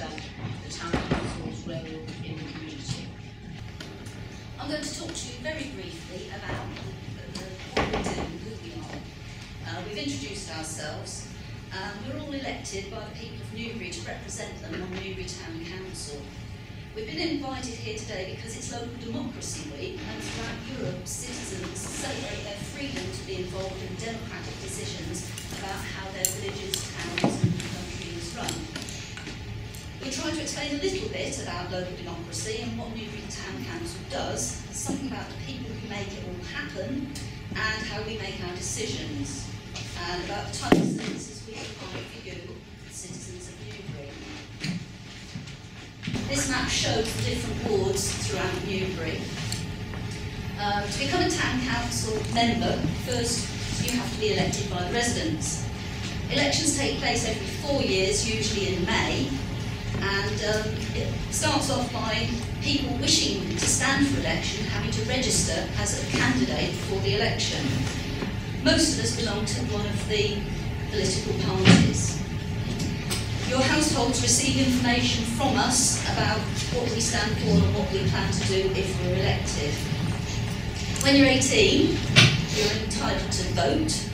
the Town Council's role in the community. I'm going to talk to you very briefly about what we do and who we are. We've introduced ourselves. We're all elected by the people of Newbury to represent them on Newbury Town Council. We've been invited here today because it's Local Democracy Week, and throughout Europe, citizens celebrate their freedom to be involved in democratic decisions about how their villages, towns and country is run. We're trying to explain a little bit about local democracy and what Newbury Town Council does, something about the people who make it all happen, and how we make our decisions, and about the type of services we provide for you, the citizens of Newbury. This map shows the different wards throughout Newbury. To become a town council member, first you have to be elected by the residents. Elections take place every 4 years, usually in May, and it starts off by people wishing to stand for election having to register as a candidate for the election. Most of us belong to one of the political parties. Your households receive information from us about what we stand for and what we plan to do if we're elected. When you're 18, you're entitled to vote.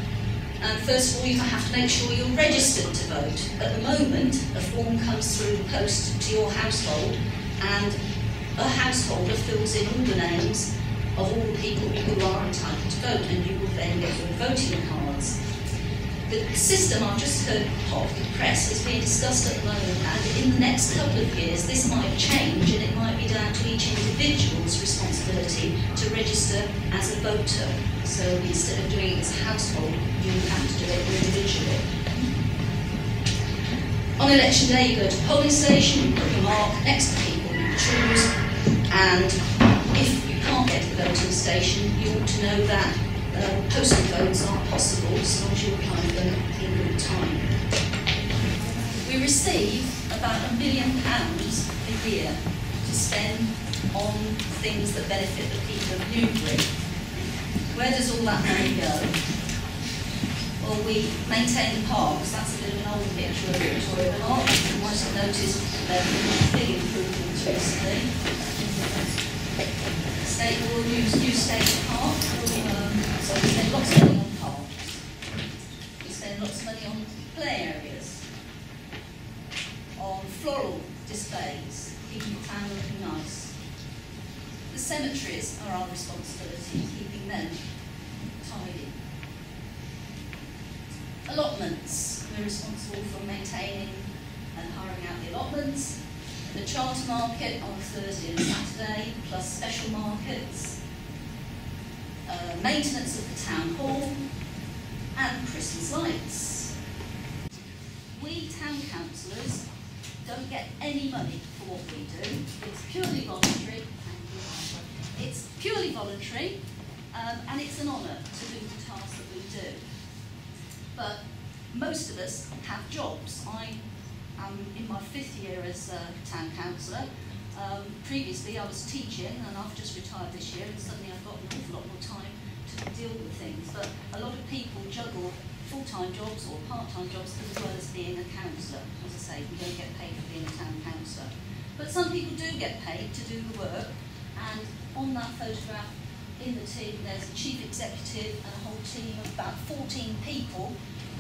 And first of all, you have to make sure you're registered to vote. At the moment, a form comes through the post to your household, and a householder fills in all the names of all the people who are entitled to vote, and you will then get your voting cards. The system I've just heard of, the press, is being discussed at the moment, and in the next couple of years this might change, and it might be down to each individual's responsibility to register as a voter. So instead of doing it as a household, you have to do it individually. On election day, you go to the polling station, you put your mark next to people you choose, and if you can't get to the voting station, you ought to know that postal votes are possible, so long as you apply for them in good time. We receive about £1 million a year to spend on things that benefit the people of Newbury. Where does all that money go? Well, we maintain the parks. That's a bit of an old picture of Victoria Park. You might have noticed there have been big improvements recently. New State Park. So we spend lots of money on parks. We spend lots of money on play areas, on floral displays, keeping the town looking nice. The cemeteries are our responsibility, keeping them tidy. Allotments. We're responsible for maintaining and hiring out the allotments. The charter market on Thursday and Saturday, plus special markets. Maintenance of the town hall, and Christmas lights. We town councillors don't get any money for what we do. It's purely voluntary. It's purely voluntary, and it's an honour to do the tasks that we do. But most of us have jobs. I am in my 5th year as a town councillor. Previously I was teaching, and I've just retired this year, and suddenly I've got an awful lot more time to deal with things. But a lot of people juggle full-time jobs or part-time jobs as well as being a councillor. As I say, we don't get paid for being a town councillor. But some people do get paid to do the work, and on that photograph in the team there's a chief executive and a whole team of about 14 people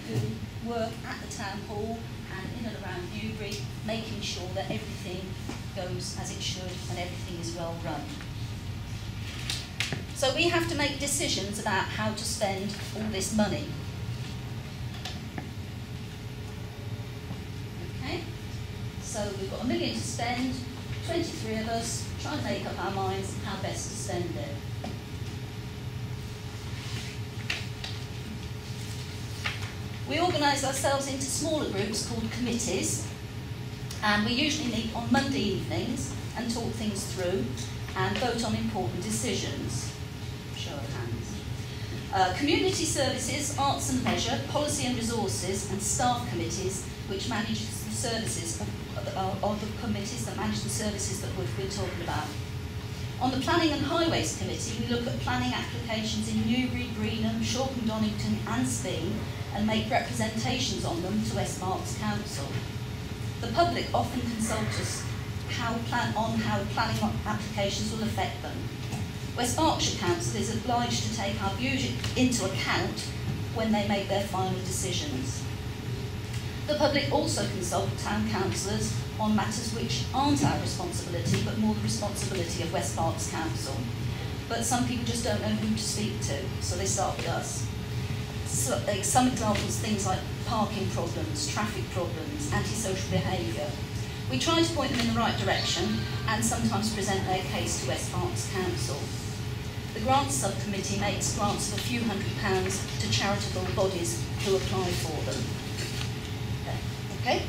who work at the town hall and in and around Newbury, making sure that everything goes as it should and everything is well run. So we have to make decisions about how to spend all this money. Okay, so we've got £1 million to spend, 23 of us, trying to make up our minds how best to spend it. We organise ourselves into smaller groups called committees, and we usually meet on Monday evenings and talk things through and vote on important decisions. Show of hands. Community services, arts and leisure, policy and resources, and staff committees, which manage the services of the committees that manage the services that we've been talking about. On the Planning and Highways Committee, we look at planning applications in Newbury, Greenham, Shoreham, Donington and Speen, and make representations on them to West Berks Council. The public often consult us on how planning applications will affect them. West Berkshire Council is obliged to take our views into account when they make their final decisions. The public also consult town councillors on matters which aren't our responsibility, but more the responsibility of West Berks Council. But some people just don't know who to speak to, so they start with us. So, some examples, things like parking problems, traffic problems, antisocial behaviour. We try to point them in the right direction and sometimes present their case to West Berks Council. The grants subcommittee makes grants of a few £100 to charitable bodies who apply for them. Okay?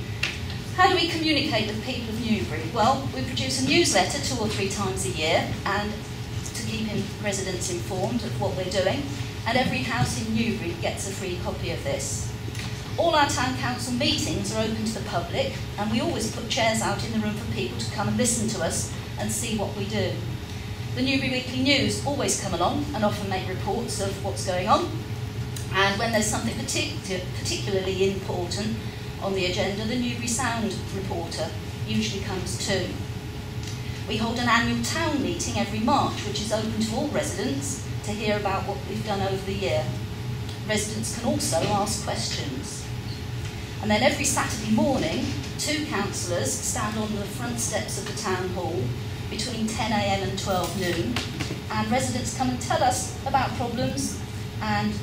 How do we communicate with people of Newbury? Well, we produce a newsletter 2 or 3 times a year and to keep residents informed of what we're doing, and every house in Newbury gets a free copy of this. All our town council meetings are open to the public, and we always put chairs out in the room for people to come and listen to us and see what we do. The Newbury Weekly News always come along and often make reports of what's going on, and when there's something particularly important on the agenda, the Newbury Sound reporter usually comes too. We hold an annual town meeting every March, which is open to all residents to hear about what we've done over the year. Residents can also ask questions. And then every Saturday morning, 2 councillors stand on the front steps of the town hall between 10 AM and 12 noon, and residents come and tell us about problems, and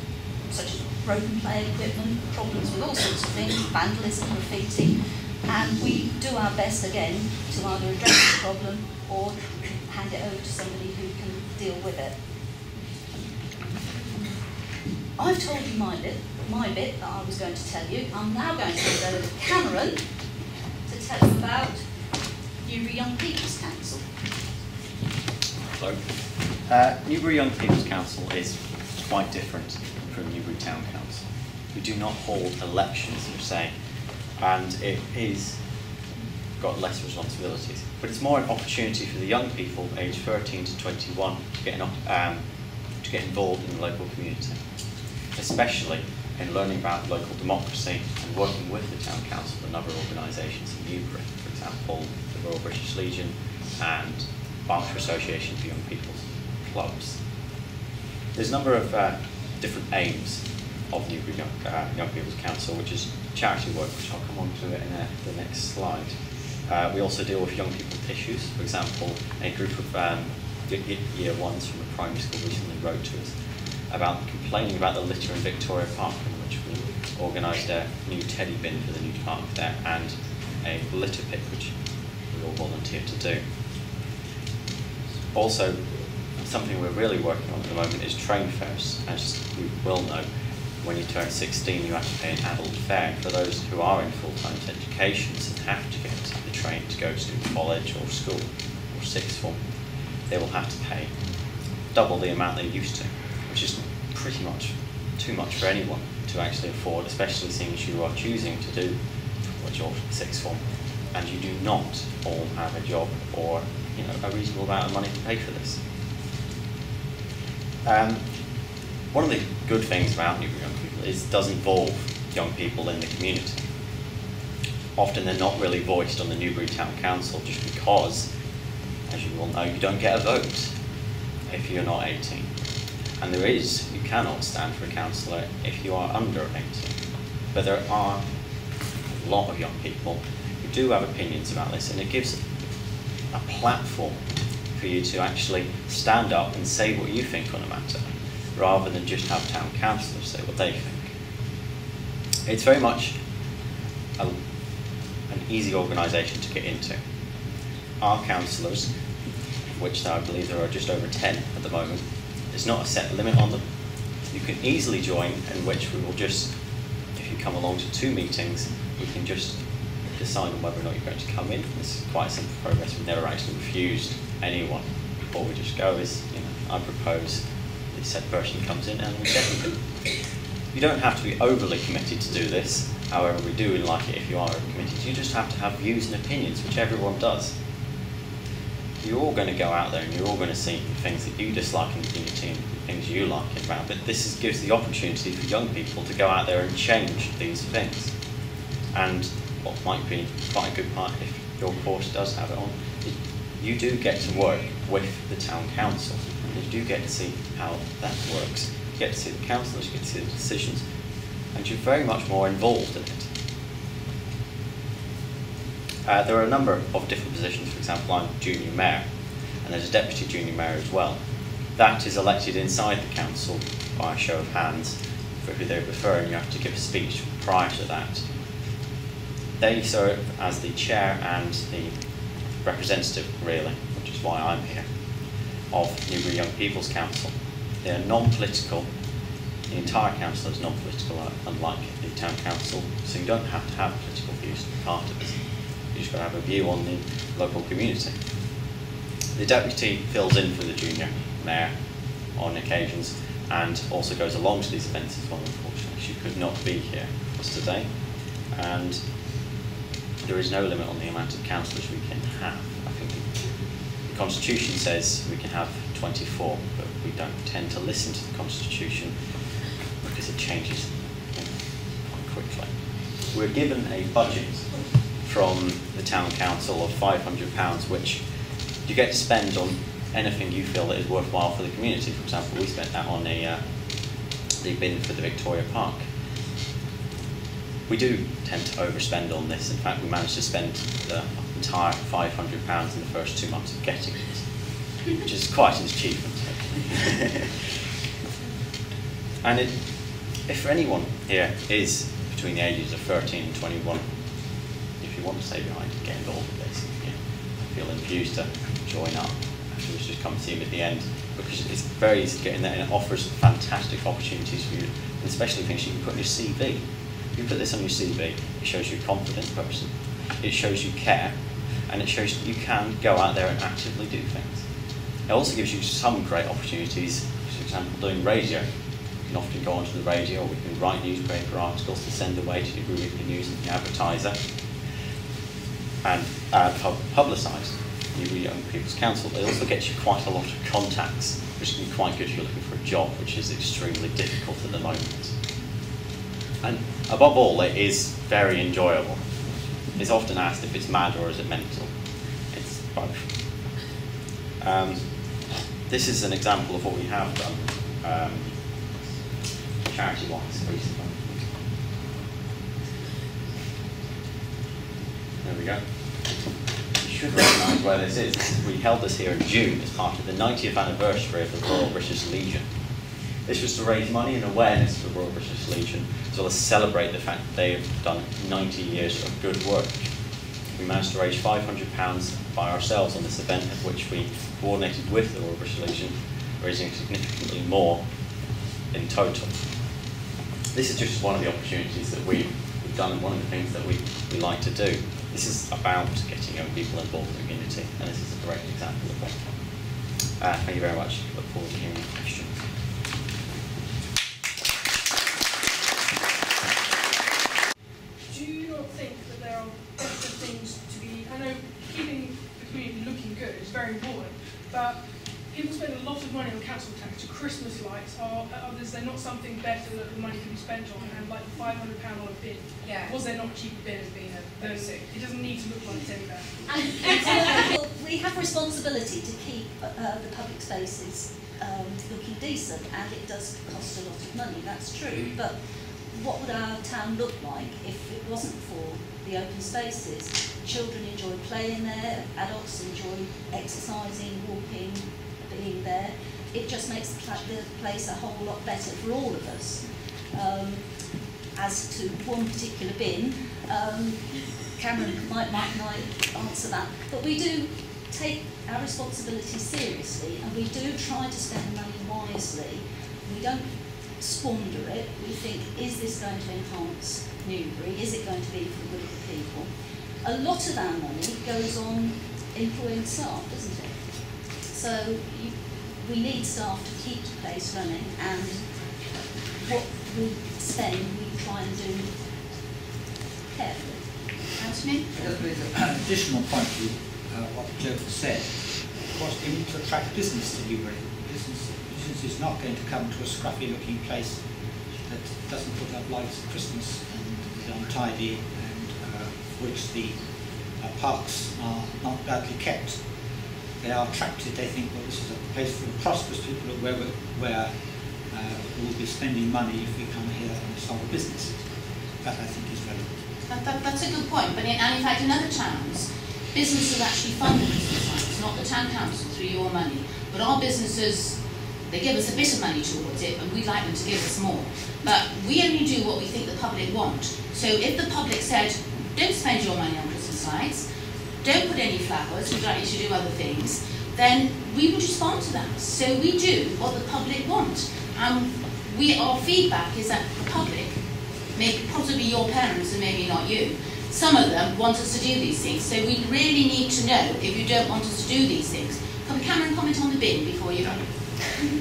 such as broken play equipment, problems with all sorts of things, vandalism, graffiti, and we do our best again to either address the problem or hand it over to somebody who can deal with it. I've told you my bit that I was going to tell you. I'm now going to hand over to Cameron to tell you about Newbury Young People's Council. Hello. Newbury Young People's Council is quite different from Newbury Town Council. We do not hold elections per se, and it is got less responsibilities. But it's more an opportunity for the young people aged 13 to 21 to get involved in the local community, especially in learning about local democracy and working with the Town Council and other organisations in Newbury, for example, the Royal British Legion and Berkshire Association for Young People's Clubs. There's a number of different aims of Newbury Young People's Council, which is charity work, which I'll come on to it in the next slide. We also deal with young people's issues. For example, a group of year ones from a primary school recently wrote to us about complaining about the litter in Victoria Park, in which we organised a new teddy bin for the new park there and a litter pick, which we all volunteered to do. Also, something we're really working on at the moment is train fares. As you will know, when you turn 16 you have to pay an adult fare. For those who are in full-time education and have to get the train to go to college or school or sixth form, they will have to pay double the amount they used to, which is pretty much too much for anyone to actually afford, especially seeing as you are choosing to do college or sixth form and you do not all have a job or a reasonable amount of money to pay for this. One of the good things about Newbury Young People is it does involve young people in the community. Often they're not really voiced on the Newbury Town Council just because, as you all know, you don't get a vote if you're not 18. And you cannot stand for a councillor if you are under 18. But there are a lot of young people who do have opinions about this, and it gives a platform for you to actually stand up and say what you think on a matter, rather than just have town councillors say what they think. It's very much an easy organisation to get into. Our councillors, of which I believe there are just over 10 at the moment, there's not a set limit on them. You can easily join, in which we will just, if you come along to 2 meetings, we can just decide on whether or not you're going to come in. This is quite a simple progress. We've never actually refused anyone. Before we just go is, I propose the said person comes in and we second it. You don't have to be overly committed to do this. However, we do like it if you are committed. You just have to have views and opinions, which everyone does. You're all going to go out there and you're all going to see things that you dislike in the community and things you like about. But this gives the opportunity for young people to go out there and change these things. And what might be quite a good part if your course does have it on, you do get to work with the town council. And you do get to see how that works. You get to see the councillors, you get to see the decisions, and you're very much more involved in it. There are a number of different positions. For example, I'm junior mayor, and there's a deputy junior mayor as well. That is elected inside the council by a show of hands for who they prefer, and you have to give a speech prior to that. They serve as the chair and the representative, really, which is why I'm here, of Newbury Young People's Council. They are non-political. The entire council is non-political, unlike the town council, so you don't have to have political views to be part of it. You just got to have a view on the local community. The deputy fills in for the junior mayor on occasions and also goes along to these events as well. Unfortunately, she could not be here with us today, and there is no limit on the amount of councillors we can have. I think the Constitution says we can have 24, but we don't tend to listen to the Constitution because it changes quite quickly. We're given a budget from the town council of £500, which you get to spend on anything you feel that is worthwhile for the community. For example, we spent that on the bin for the Victoria Park. We do tend to overspend on this. In fact, we managed to spend the entire £500 in the first 2 months of getting it, which is quite an achievement. And if anyone here is between the ages of 13 and 21, if you want to stay behind and get involved with this, feel infused to join up. Afterwards, just come and see me at the end, because it's very easy to get in there and it offers fantastic opportunities for you, and especially things you can put in your CV. If you put this on your CV, it shows you're a confident person, it shows you care, and it shows you can go out there and actively do things. It also gives you some great opportunities, for example, doing radio. You can often go onto the radio, or we can write newspaper articles to send away to Newbury Weekly News and the Advertiser, and publicise Newbury Young People's Council. It also gets you quite a lot of contacts, which can be quite good if you're looking for a job, which is extremely difficult at the moment. And above all, it is very enjoyable. It's often asked if it's mad or is it mental. It's both. This is an example of what we have done charity-wise recently. There we go. You should recognise where this is. We held this here in June as part of the 90th anniversary of the Royal British Legion. This was to raise money and awareness for the Royal British Legion, as well as celebrate the fact that they have done 90 years of good work. We managed to raise £500 by ourselves on this event, of which we coordinated with the Royal British Legion, raising significantly more in total. This is just one of the opportunities that we've done, and one of the things that we like to do. This is about getting young people involved in the community, and this is a great example of that. Thank you very much. Look forward to hearing your questions. Do you not think that there are better things to be... I know keeping the community looking good is very important, but people spend a lot of money on council tax to Christmas lights. Is there not something better that the money can be spent on? And like the £500 on a bin, was there not a cheaper bin as being a basic? It doesn't need to look like a teddy bear. Well, we have responsibility to keep the public spaces looking decent, and it does cost a lot of money, that's true, but what would our town look like if it wasn't for the open spaces? Children enjoy playing there, adults enjoy exercising, walking, being there. It just makes the place a whole lot better for all of us. As to one particular bin, Cameron might answer that, but we do take our responsibility seriously, and we do try to spend the money wisely. We don't squander it. We think, is this going to enhance Newbury? Is it going to be for the good of the people? A lot of our money goes on employing staff, doesn't it? So we need staff to keep the place running, and what we spend, we try and do carefully. Anthony? There's an additional point to what Joe said. Of course, we need to attract business to Newbury. Business is not going to come to a scruffy-looking place that doesn't put up lights at Christmas and is untidy and which the parks are not badly kept. They are attracted, they think, well, this is a place for the prosperous people where we'll be spending money if we come here and start a business. That, I think, is relevant. That's a good point, but in fact in other towns, businesses actually fund the business sites, not the town council through your money, but our businesses, they give us a bit of money towards it, and we'd like them to give us more. But we only do what we think the public want. So if the public said, don't spend your money on Christmas lights, don't put any flowers, we'd like you to do other things, then we would respond to that. So we do what the public want. Our feedback is that the public, maybe possibly your parents and maybe not you, some of them want us to do these things. So we really need to know if you don't want us to do these things. Can Cameron comment on the bin before you go?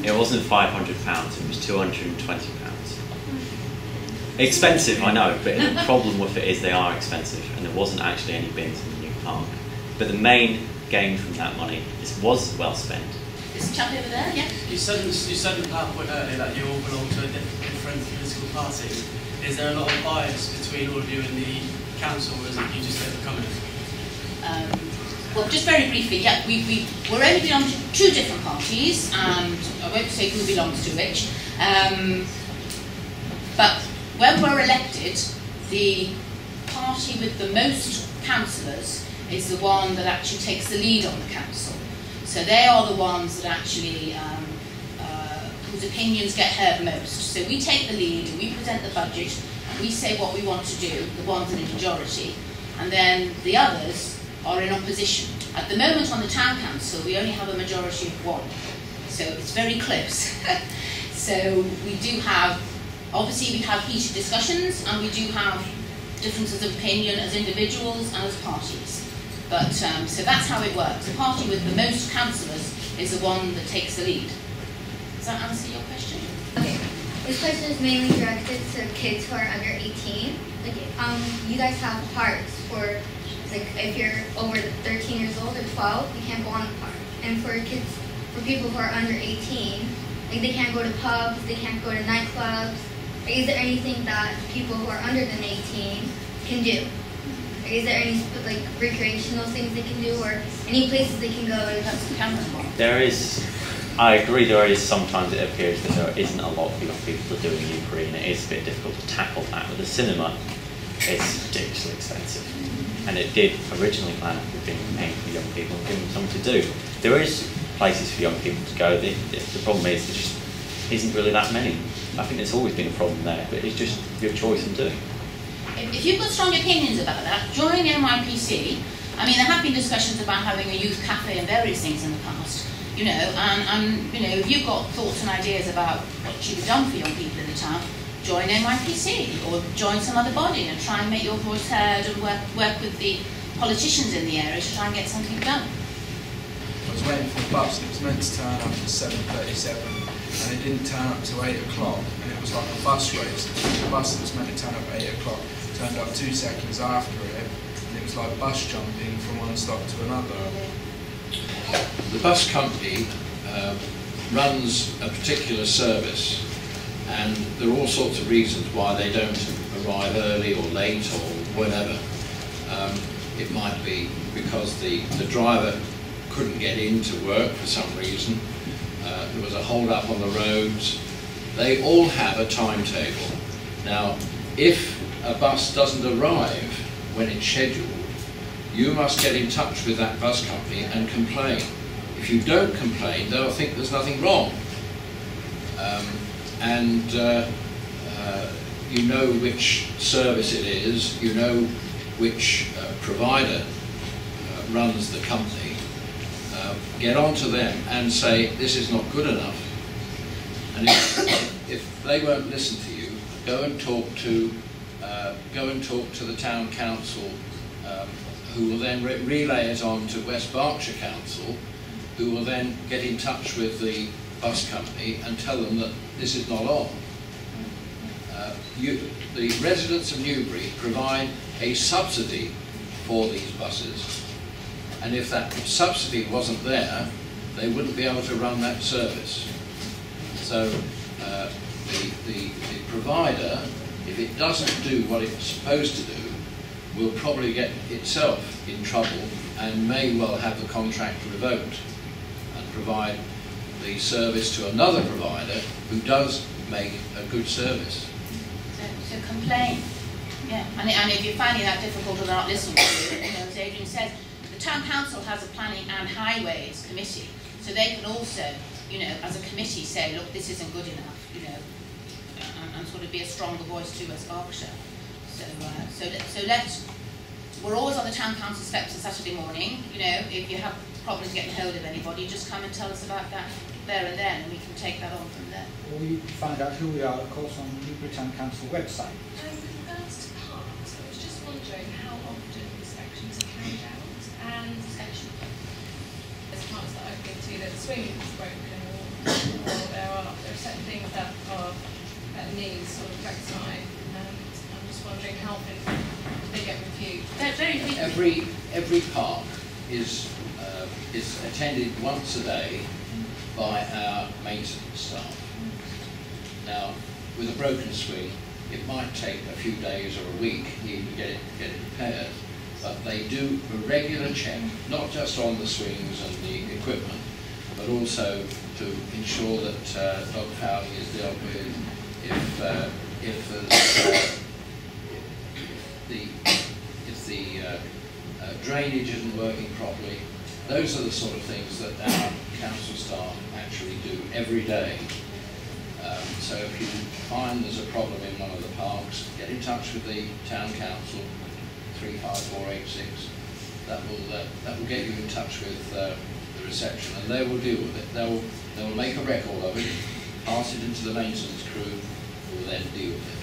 It wasn't £500, it was £220. Expensive, I know, but the problem with it is they are expensive, and there wasn't actually any bins in the new park. But the main gain from that money was well spent. This chap over there, yeah? You said in the PowerPoint earlier that you all belong to a different political party. Is there a lot of bias between all of you in the council, or is it you just don't come in? Well, just very briefly, yeah, we're only belong to two different parties, and I won't say who belongs to which. But when we're elected, the party with the most councillors is the one that actually takes the lead on the council. So they are the ones that actually, whose opinions get heard most. So we take the lead, and we present the budget, and we say what we want to do, the ones in the majority, and then the others are in opposition. At the moment on the town council, we only have a majority of one. So it's very close. So we do have, obviously we have heated discussions, and we do have differences of opinion as individuals and as parties. But so that's how it works. The party with the most councillors is the one that takes the lead. Does that answer your question? Okay. This question is mainly directed to kids who are under 18. Like, you guys have parks for, like, if you're over 13 years old or 12, you can't go on the park. And for kids, for people who are under 18, like, they can't go to pubs, they can't go to nightclubs. Like, is there anything that people who are under than 18 can do? Like, is there any like recreational things they can do, or any places they can go? That's the camera. There is, I agree, there is sometimes it appears that there isn't a lot for young people to do in Newbury, and it is a bit difficult to tackle that. But the cinema is ridiculously expensive, and it did originally plan on being paying for young people and giving them something to do. There is places for young people to go. The problem is there just isn't really that many. I think there's always been a problem there, but it's just your choice in doing. If you've got strong opinions about that, join NYPC. I mean, there have been discussions about having a youth cafe and various things in the past, you know, and you know, if you've got thoughts and ideas about what should be done for young people in the town, join NYPC or join some other body and try and make your voice heard and work with the politicians in the area to try and get something done. I was waiting for a bus, and it was meant to turn up at 7:37, and it didn't turn up till 8 o'clock, and it was like a bus race. The bus that was meant to turn up at 8 o'clock turned up 2 seconds after it, and it was like bus jumping from one stop to another. The bus company runs a particular service, and there are all sorts of reasons why they don't arrive early or late or whatever. It might be because the driver couldn't get into work for some reason. There was a hold up on the roads. They all have a timetable. Now, if a bus doesn't arrive when it's scheduled, you must get in touch with that bus company and complain. If you don't complain, they'll think there's nothing wrong. You know which service it is, you know which provider runs the company. Get onto them and say, this is not good enough. And if they won't listen to you, go and talk to the town council, who will then relay it on to West Berkshire Council, who will then get in touch with the bus company and tell them that this is not on. The residents of Newbury provide a subsidy for these buses, and if that subsidy wasn't there, they wouldn't be able to run that service. So the provider, if it doesn't do what it's supposed to do, will probably get itself in trouble and may well have the contract revoked and provide the service to another provider who does make a good service. So complain. Yeah, and if you're finding that difficult or they're not listening to you, as Adrian said, the Town Council has a planning and highways committee, so they can also, as a committee say, look, this isn't good enough, and sort of be a stronger voice to West Berkshire. So we're always on the Town Council steps on Saturday morning. If you have problems getting hold of anybody, just come and tell us about that there and then, and we can take that on from there. Or you can find out who we are, of course, on the Newbury Town Council website. With regards to parks, I was just wondering how often inspections are carried out, and there's parks that I've been to that the swing is broken, or there are certain things that need sort of rectifying, and I'm just wondering how often they get reviewed. Every park is attended once a day by our maintenance staff. Now, with a broken swing, it might take a few days or a week even to get it repaired, but they do a regular check, not just on the swings and the equipment, but also to ensure that dog fouling is dealt with. If the drainage isn't working properly, those are the sort of things that our council staff actually do every day. So if you find there's a problem in one of the parks, get in touch with the town council, 35486. That will get you in touch with the reception, and they will deal with it. They will make a record of it, pass it into the maintenance crew, who will then deal with it.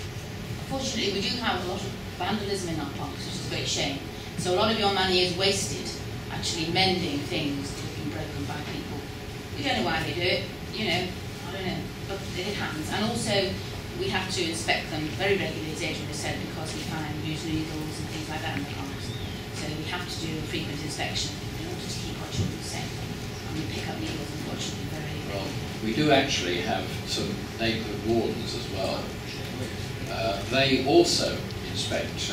Fortunately, we do have a lot of vandalism in our parks, which is a great shame. So a lot of your money is wasted actually mending things that have been broken by people. We don't know why they do it, I don't know, but it happens. And also, we have to inspect them very regularly, as Adrian has said, because we find loose needles and things like that in the parks. So we have to do a frequent inspection in order to keep our children safe. And we pick up needles, unfortunately, very well. We do actually have some neighbourhood wardens as well. They also inspect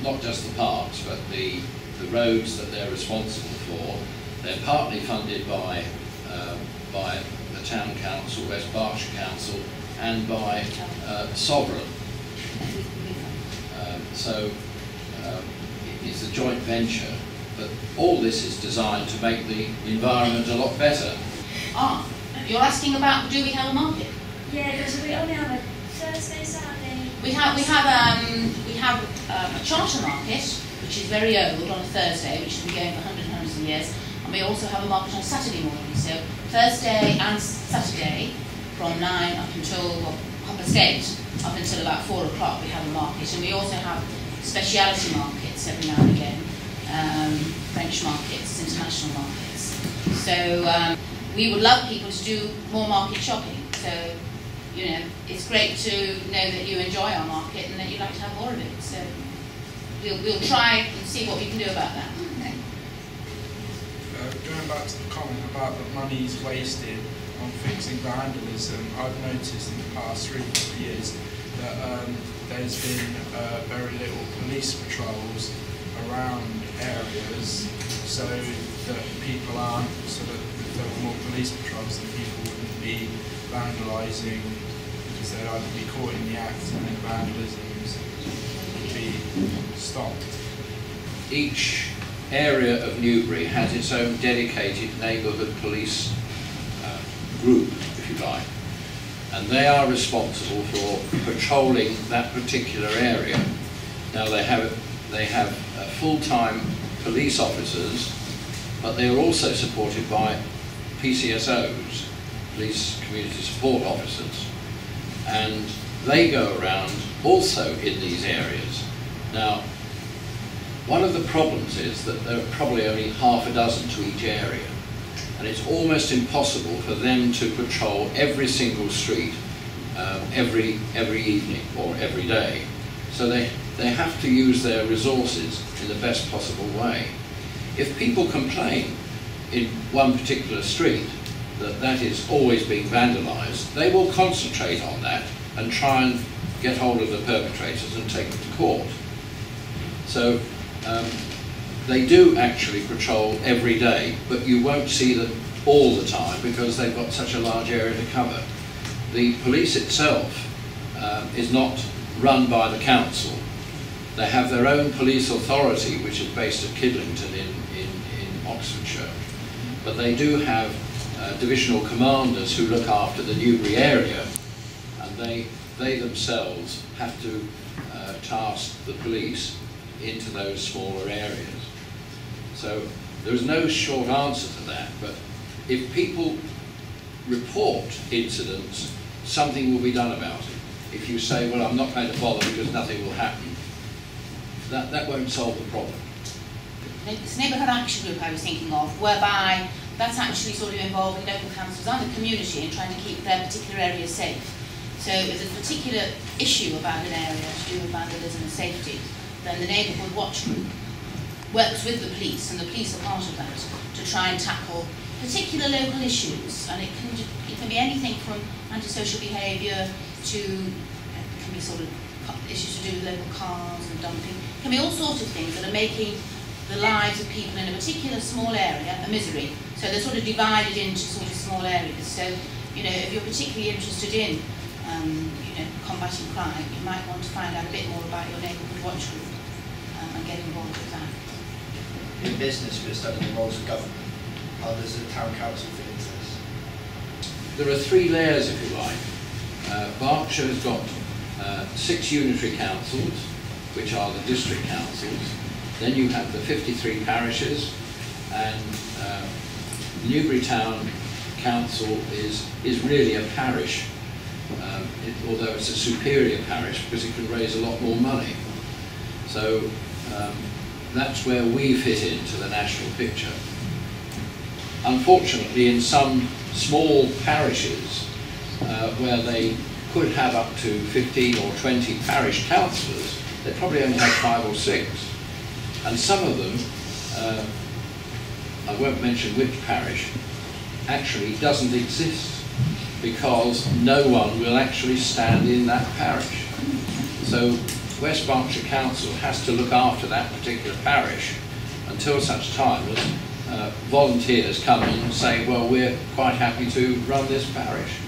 not just the parks, but the roads that they're responsible for. They're partly funded by the Town Council, West Berkshire Council, and by Sovereign. It's a joint venture, but all this is designed to make the environment a lot better. You're asking about, do we have a market? Yeah, because we only have a Thursday, Saturday. We have a charter market, which is very old, on a Thursday, which has been going for hundreds of years. And we also have a market on Saturday morning. So Thursday and Saturday from 9 up until 8, up until about 4 o'clock we have a market. And we also have speciality markets every now and again, French markets, international markets. So we would love people to do more market shopping. So, it's great to know that you enjoy our market and that you'd like to have more of it. So we'll try and see what we can do about that. Okay. Going back to the comment about that money is wasted on fixing vandalism, I've noticed in the past 3 years that there's been very little police patrols around areas, so that people aren't, so that if there were more police patrols, then people wouldn't be vandalising, because they'd either be caught in the act and then vandalisms would be stopped. Each area of Newbury has its own dedicated neighbourhood police group, if you like, and they are responsible for patrolling that particular area. Now they have full-time police officers, but they are also supported by PCSOs, Police Community Support Officers, and they go around also in these areas. Now, one of the problems is that there are probably only half a dozen to each area, and it's almost impossible for them to patrol every single street every evening or every day. So they have to use their resources in the best possible way. If people complain in one particular street that is always being vandalised, they will concentrate on that and try and get hold of the perpetrators and take them to court. So They do actually patrol every day, but you won't see them all the time because they've got such a large area to cover. The police itself is not run by the council. They have their own police authority, which is based at Kidlington in Oxfordshire. But they do have divisional commanders who look after the Newbury area, and they themselves have to task the police into those smaller areas. So there's no short answer to that, but if people report incidents, something will be done about it. If you say, well, I'm not going to bother because nothing will happen, that won't solve the problem. This neighbourhood action group I was thinking of, whereby that's actually sort of involving local councils and the community in trying to keep their particular area safe. So if there's a particular issue about an area to do with vandalism and safety, then the neighbourhood watch group works with the police, and the police are part of that, to try and tackle particular local issues. And it can be anything from antisocial behaviour to, it can be sort of issues to do with local cars and dumping. It can be all sorts of things that are making the lives of people in a particular small area a misery. So they're sort of divided into sort of small areas. So, you know, if you're particularly interested in, you know, combating crime, you might want to find out a bit more about your neighbourhood watch group and get involved with that. In business, we're studying the roles of government. How does the town council fit into this? There are three layers, if you like. Berkshire has got 6 unitary councils, which are the district councils. Then you have the 53 parishes, and Newbury Town Council is really a parish, although it's a superior parish because it can raise a lot more money. So that's where we fit into the national picture. Unfortunately, in some small parishes where they could have up to 15 or 20 parish councillors, they probably only have 5 or 6. And some of them, I won't mention which parish, actually doesn't exist because no one will actually stand in that parish. So West Berkshire Council has to look after that particular parish until such time as volunteers come in and say, well, we're quite happy to run this parish.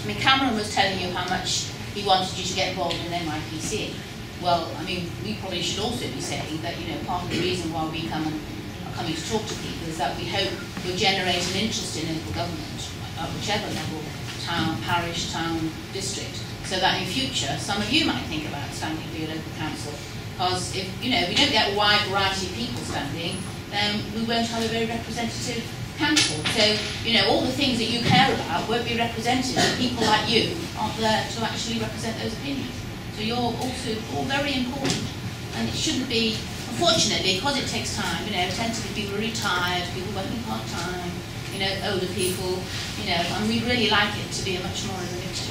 I mean, Cameron was telling you how much he wanted you to get involved in NYPC. Well, I mean, we probably should also be saying that, you know, part of the reason why we are coming to talk to people is that we hope you'll generate an interest in local government at whichever level, town, parish, town, district, so that in future some of you might think about standing for your local council. Because if, you know, if we don't get a wide variety of people standing, then we won't have a very representative council. So, you know, all the things that you care about won't be represented, and people like you aren't there to actually represent those opinions. So you're also all very important, and it shouldn't be, unfortunately, because it takes time, you know, tend to be people retired, people working part-time, you know, older people, you know, and we'd really like it to be a much more of a mixture.